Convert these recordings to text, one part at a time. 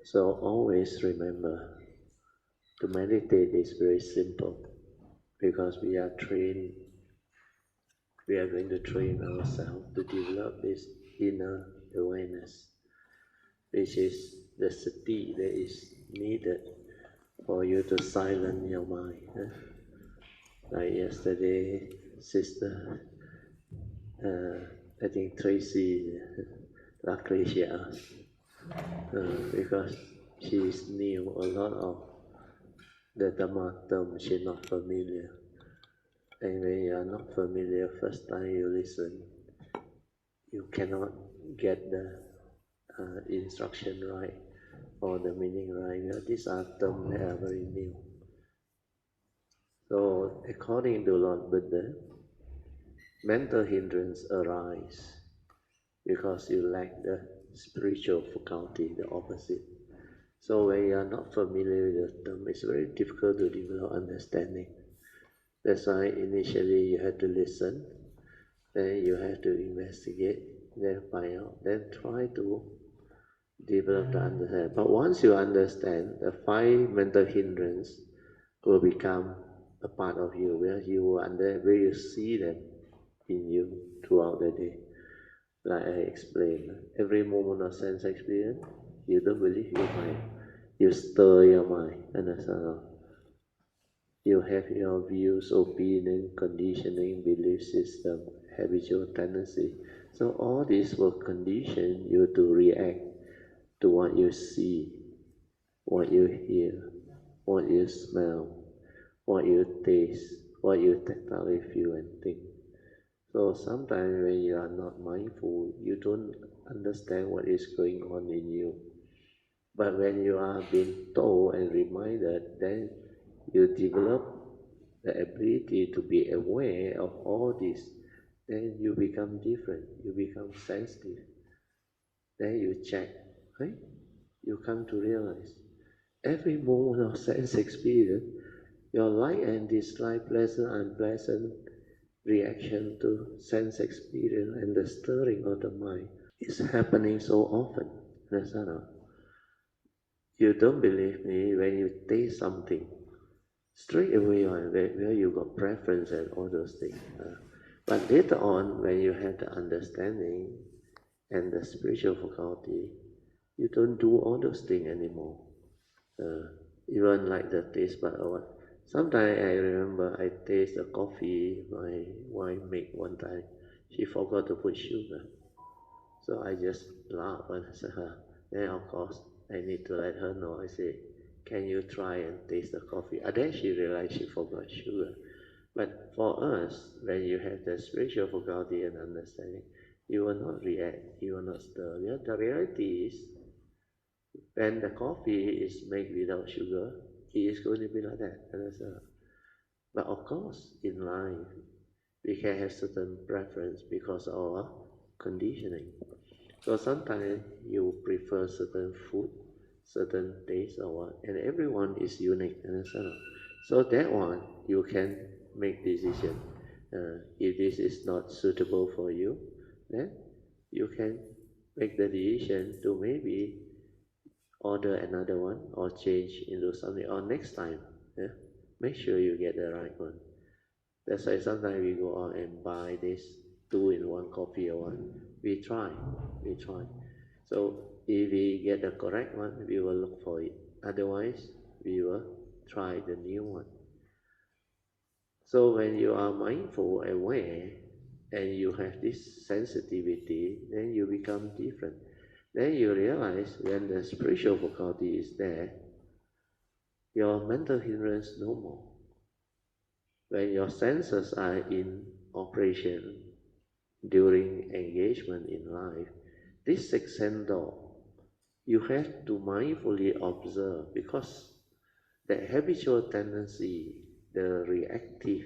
So always remember, to meditate is very simple because we are trained, we are going to train ourselves to develop this inner awareness, which is the sati that is needed for you to silence your mind. Like yesterday, sister, I think Tracy, luckily she asked, because she knew a lot of the Dhamma term she's not familiar. And when you are not familiar, first time you listen, you cannot get the instruction right or the meaning right. These are terms that are very new. So according to Lord Buddha, mental hindrance arise because you lack the spiritual faculty, the opposite. So when you are not familiar with the term, it's very difficult to develop understanding. That's why initially you have to listen, then you have to investigate, then find out, then try to develop the understanding. But once you understand, the 5 mental hindrance will become a part of you, where you see them in you throughout the day. Like I explained, every moment of sense experience, you don't believe your mind. You stir your mind, understand? You have your views, opinion, conditioning, belief system, habitual tendency. So all this will condition you to react to what you see, what you hear, what you smell, what you taste, what you tactile feel and think. So sometimes when you are not mindful, you don't understand what is going on in you. But when you are being told and reminded, then you develop the ability to be aware of all this. Then you become different, you become sensitive. Then you check, right? You come to realize every moment of sense experience, your like and dislike, pleasant, unpleasant reaction to sense experience and the stirring of the mind is happening so often. You don't believe me when you taste something. Straight away where you got preference and all those things. But later on, when you have the understanding and the spiritual faculty, you don't do all those things anymore. Even like the taste bud or what. Sometimes I remember I taste the coffee my wife made one time. She forgot to put sugar. So I just laughed and said, then of course I need to let her know. I say, can you try and taste the coffee? And then she realized she forgot sugar. But for us, when you have the spiritual faculty and understanding, you will not react, you will not stir. Yeah, the reality is, when the coffee is made without sugar, it is going to be like that. But of course, in life, we can have certain preference because of our conditioning. So sometimes you prefer certain food, certain taste or what, and everyone is unique, understand? So that one you can make decision. If this is not suitable for you, then you can make the decision to maybe order another one or change into something. Or next time, yeah, make sure you get the right one. That's why sometimes we go out and buy this 2-in-1 coffee or one. We try. So if we get the correct one, we will look for it. Otherwise, we will try the new one. So when you are mindful, aware, and you have this sensitivity, then you become different. Then you realize when the spiritual faculty is there, your mental hindrance no more. When your senses are in operation during engagement in life, this sixth sense door, you have to mindfully observe because the habitual tendency, the reactive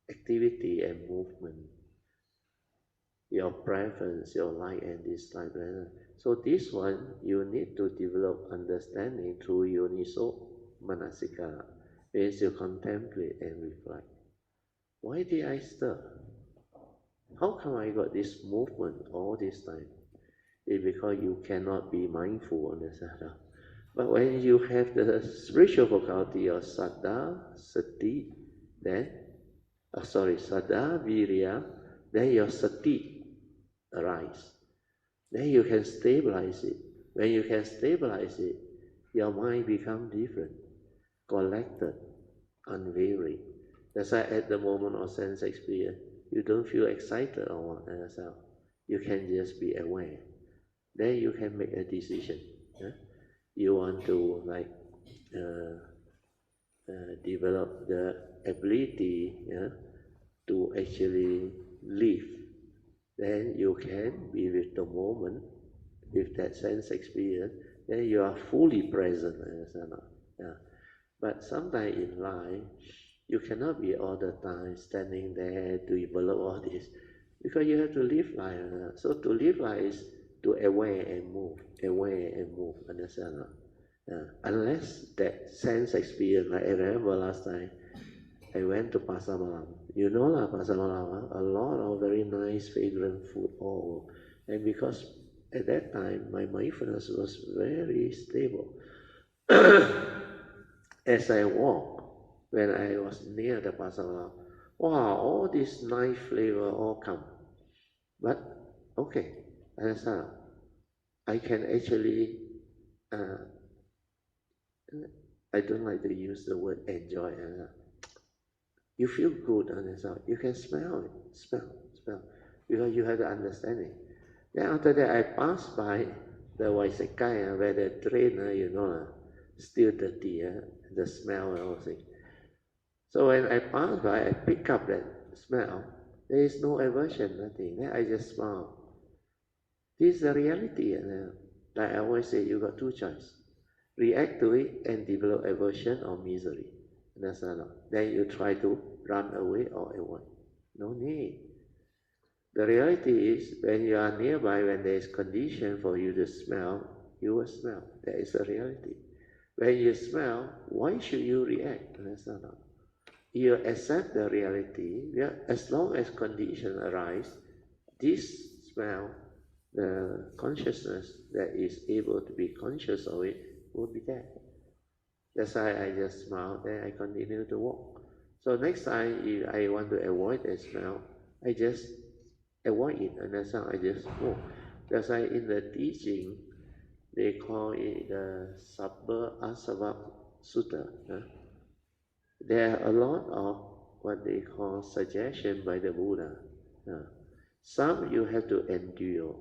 activity and movement, your preference, your like and dislike. So this one, you need to develop understanding through yoniso manasika, means you contemplate and reflect. Why did I stir? How come I got this movement all this time? It's because you cannot be mindful, understand? But when you have the spiritual faculty of saddha, sati, then, saddha, virya, then your sati arise. Then you can stabilize it. When you can stabilize it, your mind becomes different, collected, unwavering. That's why at the moment of sense experience, you don't feel excited or what yourself. You can just be aware. Then you can make a decision. Yeah? You want to develop the ability, yeah, to actually live. Then you can be with the moment, with that sense experience. Then you are fully present. Yeah. But sometimes in life, you cannot be all the time standing there to develop all this, because you have to live life. So to live life is to aware and move, understand? Unless that sense experience, like I remember last time, I went to Pasar Malam. You know lah, Pasar Malam, a lot of very nice fragrant food all. And because at that time, my mindfulness was very stable. As I walked, when I was near the Pasar Malam, wow, all this nice flavor all come. But, okay, understand? I can actually, I don't like to use the word enjoy. You feel good on yourself. You can smell it, smell, because you have the understanding. Then after that, I passed by the Waisakai, where the drain, still dirty, the smell and all things. So when I pass by, I pick up that smell. There is no aversion, nothing. Then I just smile. This is the reality. Like I always say, you got two choices. React to it and develop aversion or misery. Understand? Then you try to run away or avoid. No need. The reality is, when you are nearby, when there is condition for you to smell, you will smell. That is the reality. When you smell, why should you react? Understand? You accept the reality. Yeah, as long as conditions arise, this smell, the consciousness that is able to be conscious of it, will be there. That's why I just smile, then I continue to walk. So next time, if I want to avoid that smell, I just avoid it, and that's how I just walk. That's why in the teaching, they call it the Sabba Asava Sutra. There are a lot of what they call suggestion by the Buddha. Some you have to endure.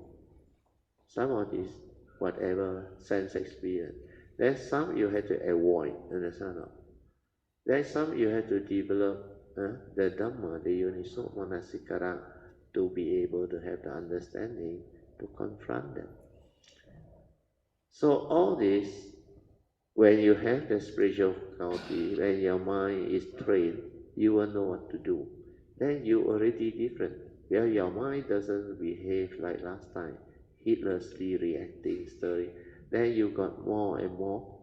Some of this, whatever sense experience. Then some you have to avoid, understand? Then some you have to develop the Dhamma, the Yoniso Manasikara, to be able to have the understanding to confront them. So all this, when you have the spiritual faculty, when your mind is trained, you will know what to do. Then you already different. Well, your mind doesn't behave like last time, heedlessly reacting, stirring. Then you got more and more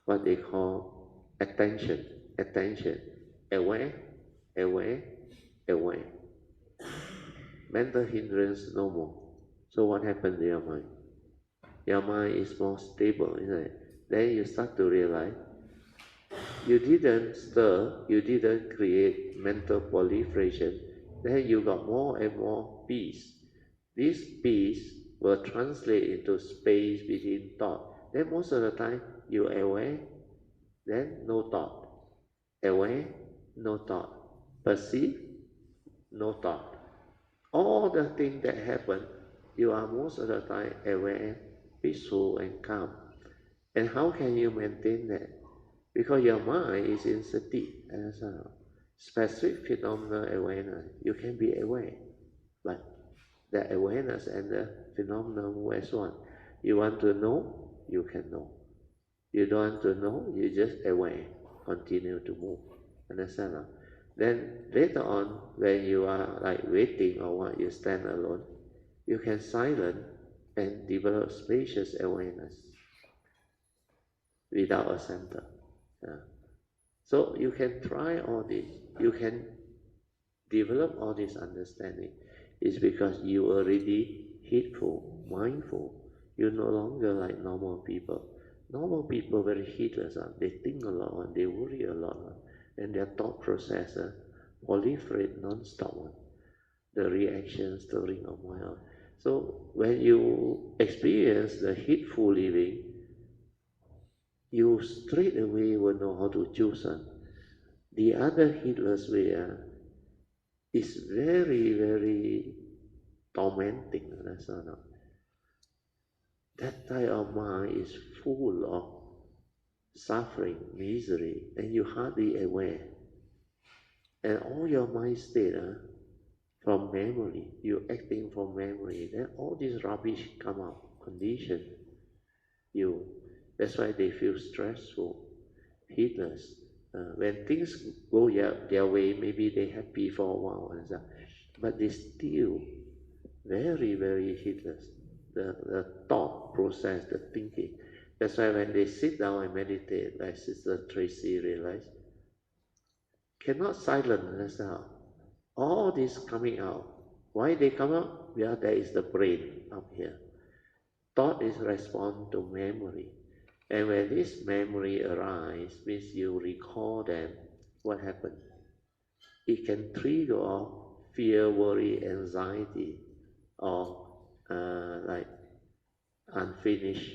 what they call attention, aware. Mental hindrance no more. So what happened to your mind? Your mind is more stable, isn't it? Then you start to realize you didn't stir, you didn't create mental proliferation. Then you got more and more peace. This peace will translate into space between thought. Then most of the time you aware, then no thought. Aware, no thought. Perceive, no thought. All the things that happen, you are most of the time aware, peaceful and calm. And how can you maintain that? Because your mind is in sati, as a specific phenomenal awareness. You can be aware, but the awareness and the phenomenon move as one. You want to know, you can know. You don't want to know, you just aware, continue to move. Understand? Then later on, when you are like waiting or what, you stand alone, you can silent and develop spacious awareness without a center. So you can try all this. You can develop all this understanding. It's because you already heedful, mindful. You're no longer like normal people. Normal people very heedless. They think a lot, they worry a lot, and their thought process proliferate non-stop. The reaction stirring of mind. So when you experience the heedful living, you straight away will know how to choose. The other heedless way is very, very tormenting. That type of mind is full of suffering, misery, and you hardly aware. And all your mind state from memory, you acting from memory, then all this rubbish come out, condition you. That's why they feel stressful, heedless. When things go their way, maybe they happy for a while, but they still very, very heedless. The thought process, the thinking. That's why when they sit down and meditate, like Sister Tracy realized, cannot silence out. All this coming out. Why they come out? Yeah, there is the brain up here. Thought is respond to memory. And when this memory arises, means you recall them, what happened? It can trigger off fear, worry, anxiety, or like unfinished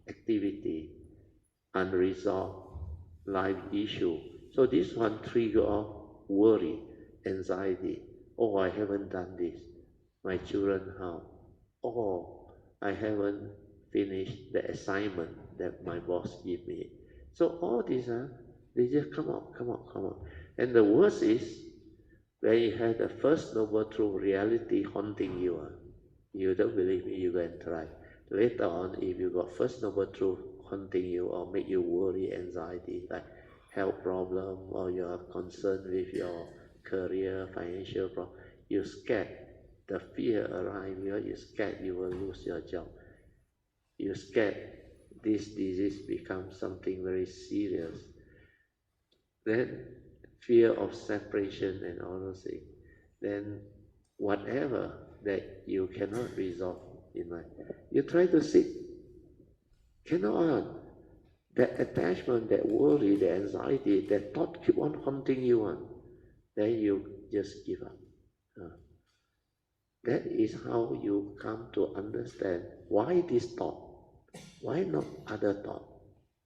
activity, unresolved life issue. So this one trigger off worry, anxiety. Oh, I haven't done this. My children how? Oh, I haven't finished the assignment that my boss gave me. So all these they just come out. And the worst is when you have the first noble truth reality haunting you. You don't believe me, you go and try. Later on, if you got first noble truth haunting you or make you worry, anxiety, like health problem, or you are concerned with your career, financial problem, you're scared. The fear arrives, you're scared you will lose your job. You're scared this disease becomes something very serious. Then fear of separation and all those things. Then whatever that you cannot resolve in life, you try to seek, cannot. That attachment, that worry, that anxiety, that thought keep on haunting you on. Then you just give up. That is how you come to understand why this thought, why not other thought.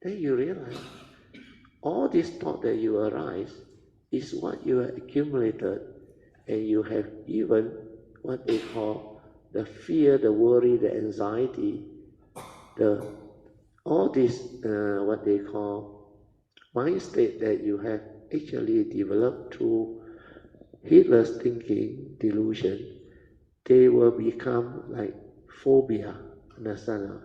Then you realize all this thought that you arise is what you have accumulated, and you have even what they call the fear, the worry, the anxiety, all this what they call mind state that you have actually developed through heedless thinking, delusion. They will become like phobia, understand?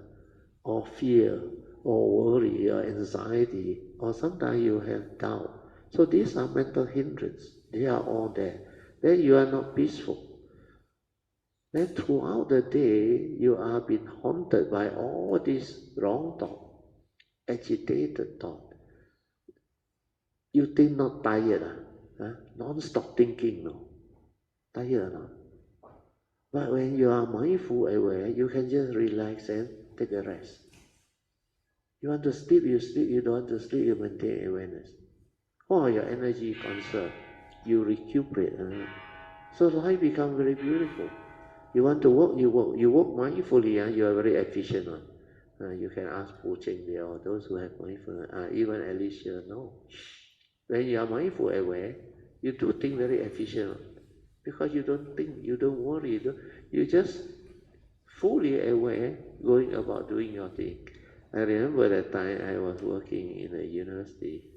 Or fear, or worry, or anxiety, or sometimes you have doubt. So these are mental hindrances. They are all there. Then you are not peaceful. Then throughout the day, you are being haunted by all this wrong thought, agitated thought. You think not tired, non-stop thinking, no? Tired, no? But when you are mindful, aware, you can just relax and take a rest. You want to sleep, you sleep. You don't want to sleep, you maintain awareness. Oh, your energy conserved. You recuperate. So life becomes very beautiful. You want to work, you work. You work mindfully, you are very efficient. You can ask Pu Cheng there, or those who have mindfulness, even Alicia, no. When you are mindful, aware, you do things very efficient. Because you don't think, you don't worry, you just fully aware, going about doing your thing. I remember that time I was working in a university.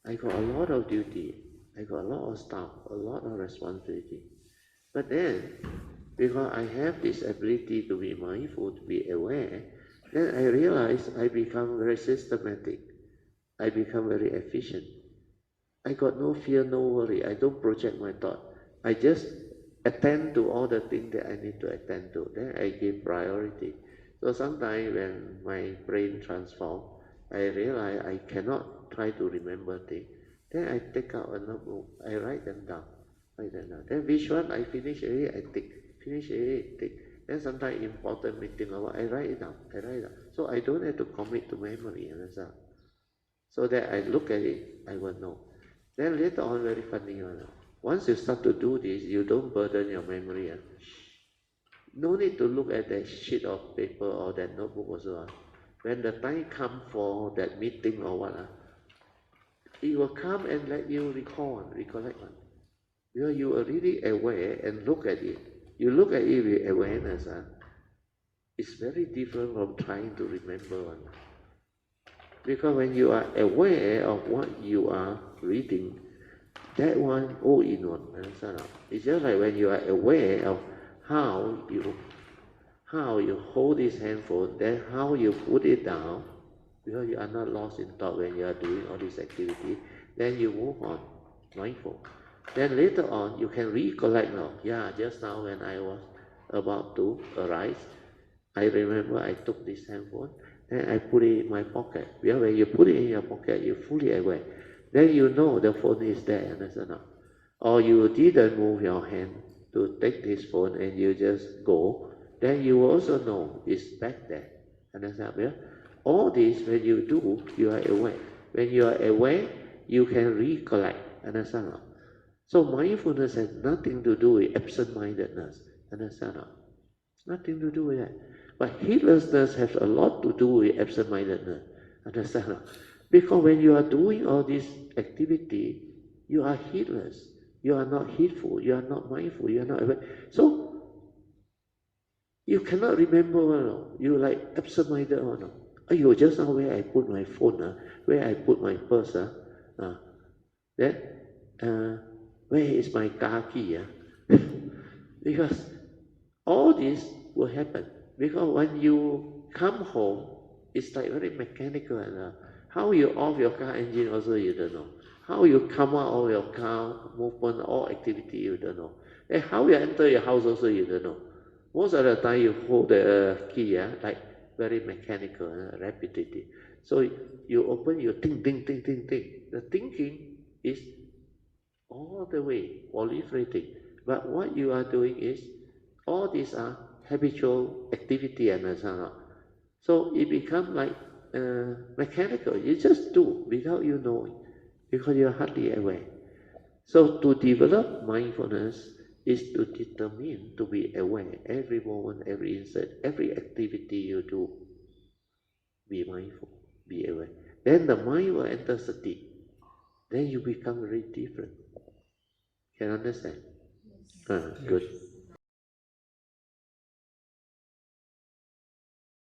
I got a lot of duty. I got a lot of stuff, a lot of responsibility. But then, because I have this ability to be mindful, to be aware, then I realized I become very systematic. I become very efficient. I got no fear, no worry. I don't project my thought. I just attend to all the things that I need to attend to. Then I give priority. So sometimes when my brain transforms, I realize I cannot try to remember things. Then I take out a notebook. I write them down. Then which one I finish already, I take. Finish already, I take. Then sometimes important meeting or what, I write it down. So I don't have to commit to memory, understand? So that I look at it, I will know. Then later on, very funny one. Once you start to do this, you don't burden your memory. No need to look at that sheet of paper or that notebook also. When the time comes for that meeting or what, it will come and let you recollect one. Because you are really aware and look at it. You look at it with awareness. It's very different from trying to remember one. Because when you are aware of what you are reading, that one all in one. Understand? It's just like when you are aware of how you hold this handphone, then how you put it down, because you are not lost in thought when you are doing all this activity, then you move on, mindful. Then later on, you can recollect now. Yeah, just now when I was about to arise, I remember I took this handphone, then I put it in my pocket. Because when you put it in your pocket, you're fully aware. Then you know the phone is there, understand? Or you didn't move your hand to take this phone and you just go, then you also know it's back there. Understand? Yeah? All this, when you do, you are aware. When you are aware, you can recollect. Understand? So mindfulness has nothing to do with absent-mindedness. Understand? Nothing to do with that. But heedlessness has a lot to do with absent-mindedness. Understand? Because when you are doing all this activity, you are heedless. You are not heedful. You are not mindful. You are not aware. So you cannot remember. You like absent-minded. Oh, just now where I put my phone, where I put my purse. Then where is my car key? Because all this will happen. Because when you come home, it's like very mechanical. How you off your car engine also you don't know. How you come out of your car movement or activity you don't know. And how you enter your house also you don't know. Most of the time you hold the key, like very mechanical, repetitive. So you open, you think. The thinking is all the way proliferating. But what you are doing is, all these are habitual activity and so on. So it becomes like mechanical. You just do without you knowing, because you're hardly aware. So to develop mindfulness is to determine to be aware every moment, every instant, every activity you do. Be mindful, be aware. Then the mind will enter sati. Then you become very different. Can understand? Good.